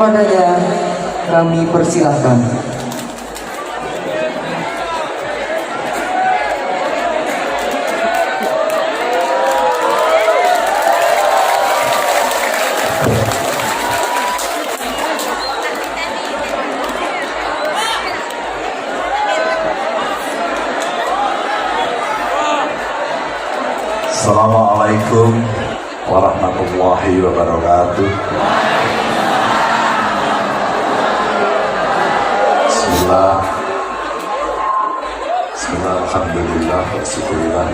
kepadanya kami persilahkan. Assalamualaikum warahmatullahi wabarakatuh. Bismillah. Bismillah, alhamdulillah, wa syukurillah.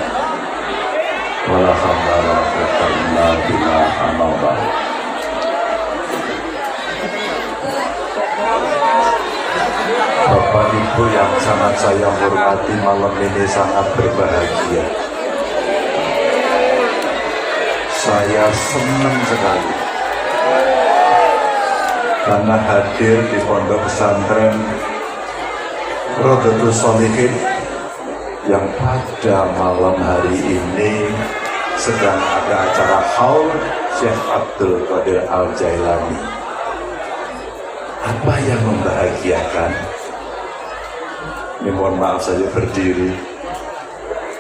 Wala hawla wala quwwata illa billah, amma ba'd. Bapak Ibu yang sangat saya hormati, malam ini sangat berbahagia. Saya senang sekali karena hadir di pondok pesantren Rodotul Sholihin yang pada malam hari ini sedang ada acara haul Syekh Abdul Qadir Al-Jailani. Apa yang membahagiakan? Ini mohon maaf saya berdiri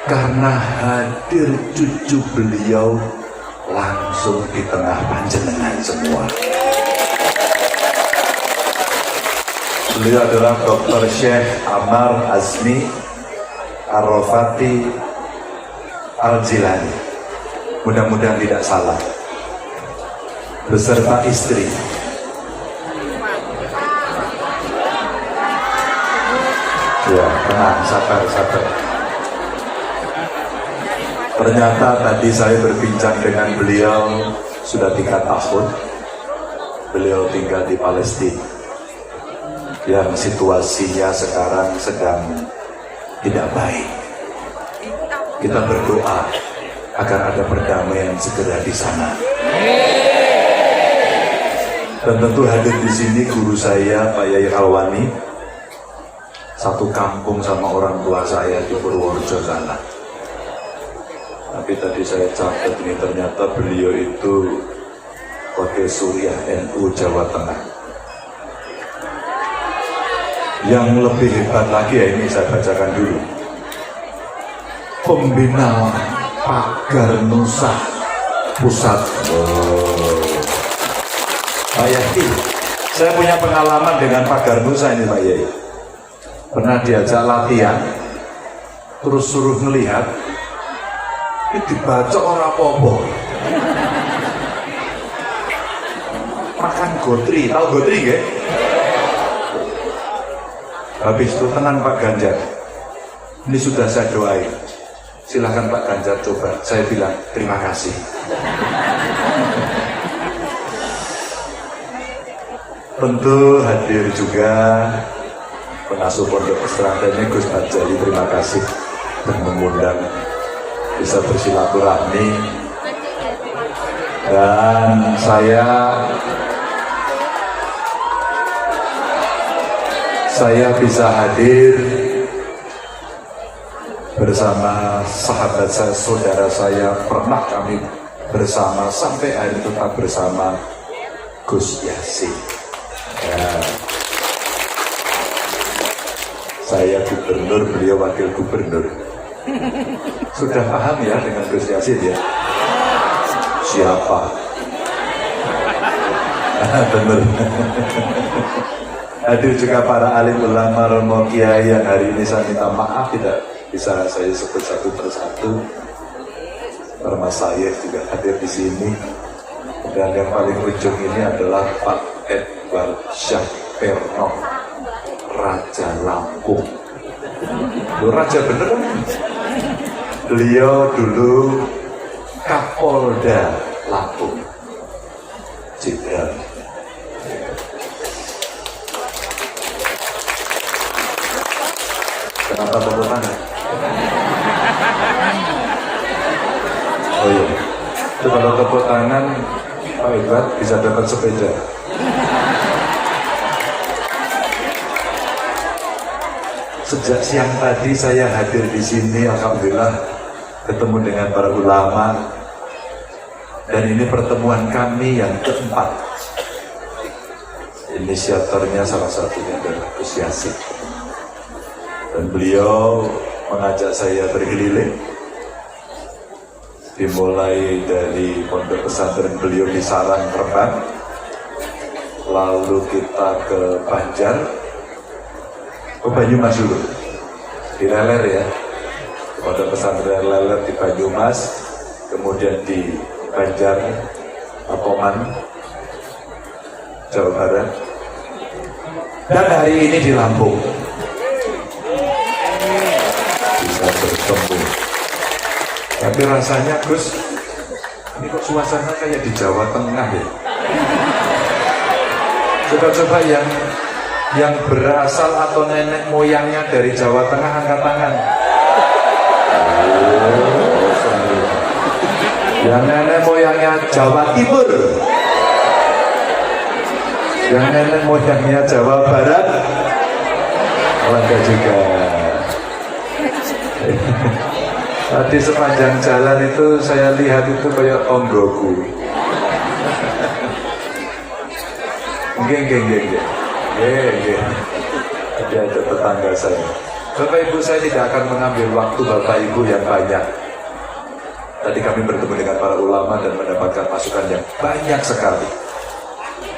karena hadir cucu beliau langsung di tengah panjenengan semua. Beliau adalah Dr. Syekh Ammar Azmi Ar-Rafati Al-Jilani, mudah-mudahan tidak salah, beserta istri. Ya, tenang, sabar. Ternyata tadi saya berbincang dengan beliau sudah 3 tahun. Beliau tinggal di Palestina yang situasinya sekarang sedang tidak baik. Kita berdoa agar ada perdamaian segera di sana. Dan tentu hadir di sini guru saya Pak Yai Alwani, satu kampung sama orang tua saya di Purworejo sana. Tapi tadi saya catat ini ternyata beliau itu Wakil Suriah NU Jawa Tengah. Yang lebih hebat lagi ya, ini saya bacakan dulu. Pembina Pagar Nusa Pusat. Pak Yai, saya punya pengalaman dengan Pagar Nusa ini Pak Yai. Pernah diajak latihan, terus suruh ngelihat, ini dibaca orang apa-apa. Makan gotri, tahu gotri nggak? Habis itu tenang Pak Ganjar, ini sudah saya doain, silahkan Pak Ganjar coba. Saya bilang terima kasih. Tentu hadir juga pengasuh pondok pesantren Gus Bajali, terima kasih dan mengundang bisa bersilaturahmi. Dan saya bisa hadir bersama sahabat saya, saudara saya, pernah kami bersama sampai hari tetap bersama Gus Yasin. Ya. Saya gubernur, beliau wakil gubernur. Sudah paham ya dengan Gus Yasin ya? Siapa? Benar. Hadir juga para alim ulama, romo kiai yang hari ini saya minta maaf tidak bisa saya sebut satu persatu. Mas saya juga hadir di sini. Dan yang paling ujung ini adalah Pak Edward Syahperno, Raja Lampung. Loh, Raja beneran? Beliau dulu Kapolda Lampung, Jenderal. Kenapa tepuk tangan? Oh iya, itu kalau tepuk tangan Pak Edward bisa dapat sepeda. Sejak siang tadi saya hadir di sini, alhamdulillah ketemu dengan para ulama, dan ini pertemuan kami yang keempat. Inisiatornya salah satunya adalah Gus Yasin. Dan beliau mengajak saya berkeliling. Dimulai dari pondok pesantren beliau di Sarang, Rembang. Lalu kita ke Banjar. Ke Banyumas dulu. Di Leler ya. Pondok pesantren Leler di Banyumas. Kemudian di Banjar, Apoman, Jawa Barat, dan hari ini di Lampung bisa bertemu. Tapi rasanya Gus, ini kok suasana kayak di Jawa Tengah ya. Coba-coba yang berasal atau nenek moyangnya dari Jawa Tengah angkat tangan. Yang nenek moyangnya Jawa Timur, yang nenek moyangnya Jawa Barat, ada juga. Tadi sepanjang jalan itu saya lihat itu kayak onggoku. Geng. Ada tetangga saya. Bapak Ibu, saya tidak akan mengambil waktu Bapak Ibu yang banyak. Tadi kami bertemu dengan para ulama dan mendapatkan masukan yang banyak sekali.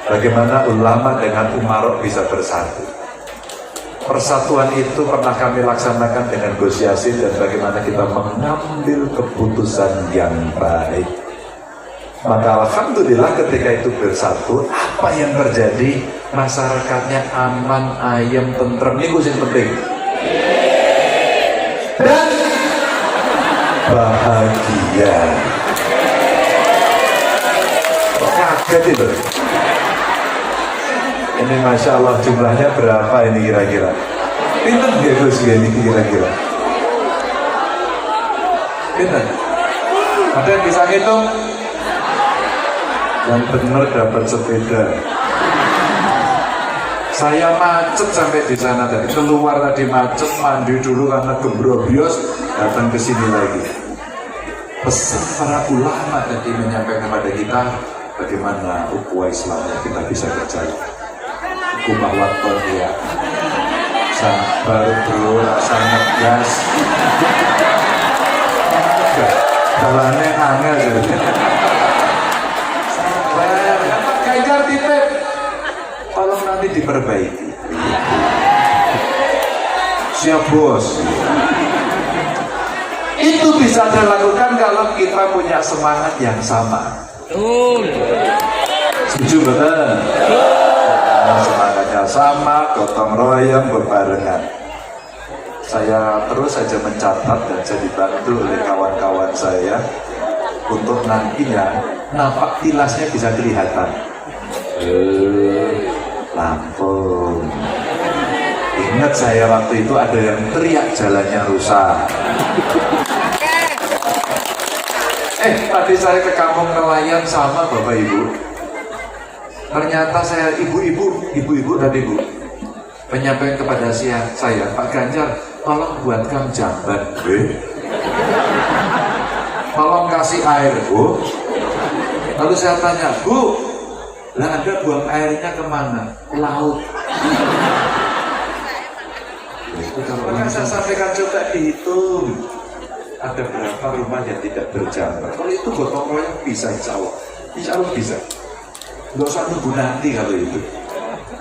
Bagaimana ulama dengan umarok bisa bersatu. Persatuan itu pernah kami laksanakan dengan Gus Yasin dan bagaimana kita mengambil keputusan yang baik. Maka alhamdulillah ketika itu bersatu, apa yang terjadi? Masyarakatnya aman, ayem, tentrem. Ini yang penting. Dan bahagia. Kaget itu. Ini Masya Allah jumlahnya berapa ini kira-kira? Pinten ya Gus ini kira-kira? Pinten? Ada yang bisa ngitung? Yang benar dapat sepeda. Saya macet sampai di sana tadi, keluar tadi macet, mandi dulu karena gebrobios, datang ke sini lagi. Pesan para ulama tadi menyampaikan kepada kita bagaimana ukhuwah Islamnya kita bisa berjalan. Ukhuwah waton ya. Sabar bro, rasanya gas. Jalannya angel jadi. Ganjar titip, tolong nanti diperbaiki. Siap bos. Itu bisa dilakukan kalau kita punya semangat yang sama. Setuju betul? Semangatnya sama, gotong royong, berbarengan. Saya terus saja mencatat dan saya dibantu oleh kawan-kawan saya untuk nantinya napak tilasnya bisa kelihatan. Lampung. Ingat saya waktu itu ada yang teriak jalannya rusak. Tadi saya ke kampung nelayan sama Bapak Ibu. Ternyata saya ibu-ibu dan ibu menyampaikan kepada saya, Pak Ganjar, tolong buatkan jamban. Tolong kasih air, Bu. Lalu saya tanya, Bu, lah Anda buang airnya kemana? Laut. Maka saya sampaikan coba dihitung. Ada berapa rumah yang tidak berjamban? Kalau itu gotong royong bisa, insya Allah bisa. Nggak usah nunggu nanti kalau itu.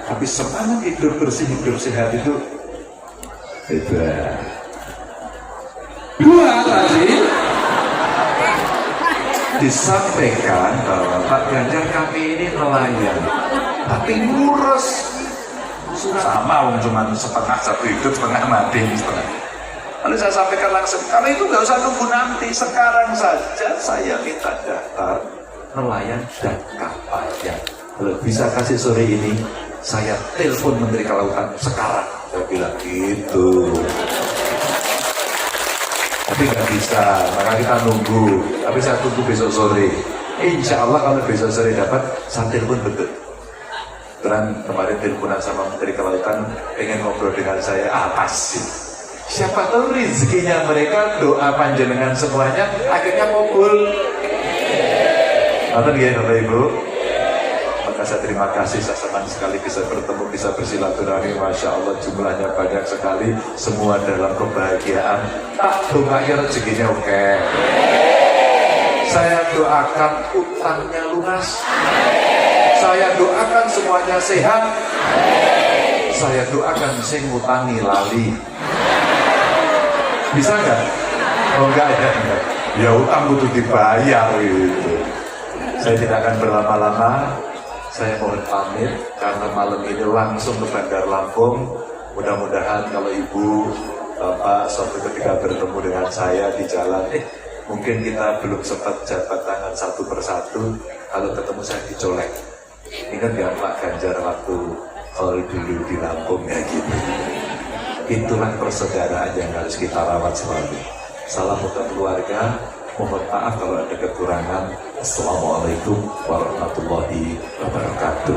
Tapi semangat hidup bersih, hidup sehat itu hebat. Dua tadi disampaikan bahwa Pak Ganjar kami ini nelayan, tapi ngurus sama cuma setengah satu hidup, setengah mati, setengah. Lalu saya sampaikan langsung, kalau itu nggak usah nunggu nanti, sekarang saja saya minta daftar nelayan dan kapalnya. Kalau bisa kasih sore ini, saya telepon Menteri Kelautan sekarang. Saya bilang gitu. Tapi nggak bisa, maka kita nunggu. Tapi saya tunggu besok sore. Insya Allah kalau besok sore dapat, saya telepon betul. Dan kemarin teleponan sama Menteri Kelautan, pengen ngobrol dengan saya, apa sih? Siapa tahu rezekinya mereka, doa panjenengan semuanya, akhirnya kabul. Nonton ya Bapak Ibu? ucapkan saya terima kasih. Saya senang sekali bisa bertemu, bisa bersilaturahmi. Masya Allah jumlahnya banyak sekali. Semua dalam kebahagiaan. Tak doakan rezekinya oke. Saya doakan utangnya lunas. Saya doakan semuanya sehat. Saya doakan sing ngutangi lali. Bisa nggak? Oh enggak ya, enggak. Ya utang butuh dibayar gitu. Saya tidak akan berlama-lama. Saya mohon pamit karena malam ini langsung ke Bandar Lampung. Mudah-mudahan kalau ibu, bapak suatu ketika bertemu dengan saya di jalan, mungkin kita belum sempat jabat tangan satu persatu. Kalau ketemu saya dicolek. Ingat ya Pak Ganjar waktu call dulu di Lampung ya gitu. Itulah persaudaraan yang harus kita rawat selalu. Salam untuk keluarga. Mohon maaf kalau ada kekurangan. Assalamualaikum warahmatullahi wabarakatuh.